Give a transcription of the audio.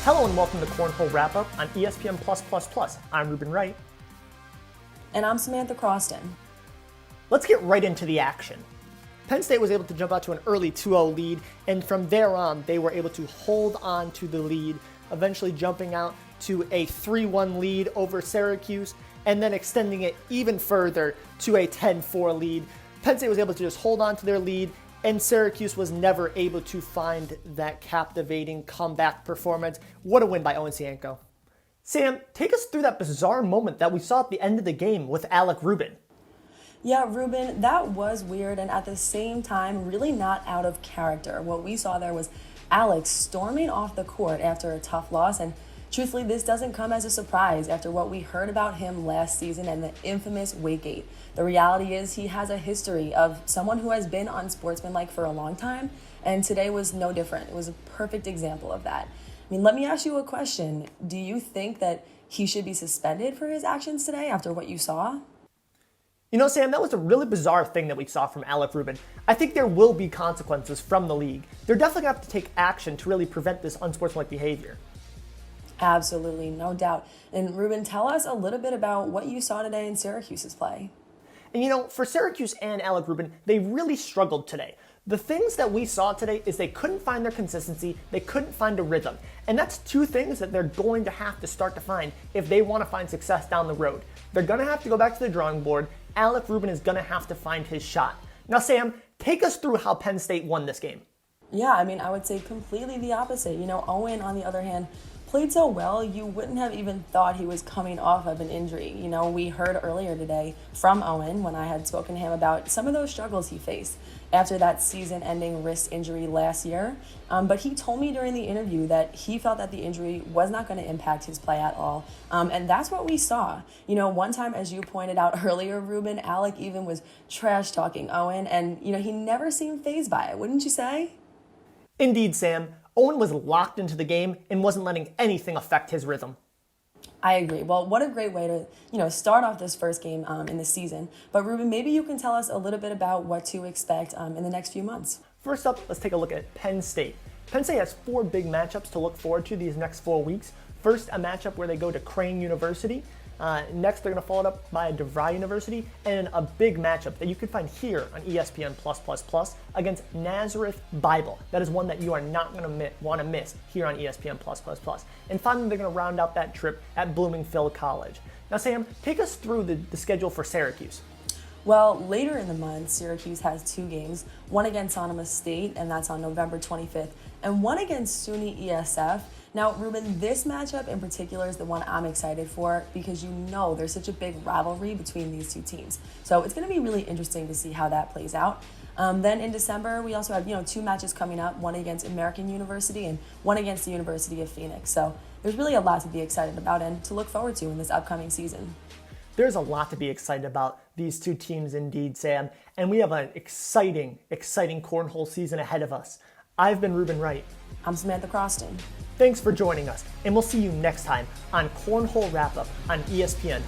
Hello and welcome to Cornhole Wrap-Up on ESPN+++. I'm Ruben Wright. And I'm Samantha Croston. Let's get right into the action. Penn State was able to jump out to an early 2-0 lead, and from there on, they were able to hold on to the lead, eventually jumping out to a 3-1 lead over Syracuse, and then extending it even further to a 10-4 lead. Penn State was able to just hold on to their lead, and Syracuse was never able to find that captivating comeback performance. What a win by Owen Cienko. Sam, take us through that bizarre moment that we saw at the end of the game with Alec Rubin. Yeah, Ruben, that was weird and at the same time really not out of character. What we saw there was Alex storming off the court after a tough loss, and truthfully, this doesn't come as a surprise after what we heard about him last season and the infamous Waitgate. The reality is he has a history of someone who has been unsportsmanlike for a long time, and today was no different. It was a perfect example of that. I mean, let me ask you a question. Do you think that he should be suspended for his actions today after what you saw? You know, Sam, that was a really bizarre thing that we saw from Alec Rubin. I think there will be consequences from the league. They're definitely going to have to take action to really prevent this unsportsmanlike behavior. Absolutely, no doubt. And Ruben, tell us a little bit about what you saw today in Syracuse's play. And you know, for Syracuse and Alec Rubin, they really struggled today. The things that we saw today is they couldn't find their consistency, they couldn't find a rhythm. And that's two things that they're going to have to start to find if they want to find success down the road. They're going to have to go back to the drawing board. Alec Rubin is going to have to find his shot. Now, Sam, take us through how Penn State won this game. Yeah, I mean, I would say completely the opposite. You know, Owen, on the other hand, played so well, you wouldn't have even thought he was coming off of an injury. You know, we heard earlier today from Owen when I had spoken to him about some of those struggles he faced after that season-ending wrist injury last year. But he told me during the interview that he felt that the injury was not going to impact his play at all. And that's what we saw. You know, one time, as you pointed out earlier, Ruben, Alec even was trash-talking Owen, and, you know, he never seemed fazed by it, wouldn't you say? Indeed, Sam. Owen was locked into the game and wasn't letting anything affect his rhythm. I agree. Well, what a great way to, start off this first game in the season. But Ruben, maybe you can tell us a little bit about what to expect in the next few months. First up, let's take a look at Penn State. Penn State has 4 big matchups to look forward to these next 4 weeks. First, a matchup where they go to Crane University. Next, they're going to follow it up by DeVry University, and a big matchup that you can find here on ESPN+++ against Nazareth Bible. That is one that you are not going to want to miss here on ESPN++. And finally, they're going to round out that trip at Bloomingfield College. Now, Sam, take us through the schedule for Syracuse. Well, later in the month, Syracuse has 2 games, one against Sonoma State, and that's on November 25th, and one against SUNY ESF. Now, Ruben, this matchup in particular is the one I'm excited for because you know there's such a big rivalry between these 2 teams. So it's going to be really interesting to see how that plays out. Then in December, we also have 2 matches coming up, one against American University and one against the University of Phoenix. So there's really a lot to be excited about and to look forward to in this upcoming season. There's a lot to be excited about these 2 teams indeed, Sam, and we have an exciting cornhole season ahead of us. I've been Ruben Wright. I'm Samantha Croston. Thanks for joining us, and we'll see you next time on Cornhole Wrap-Up on ESPN+++.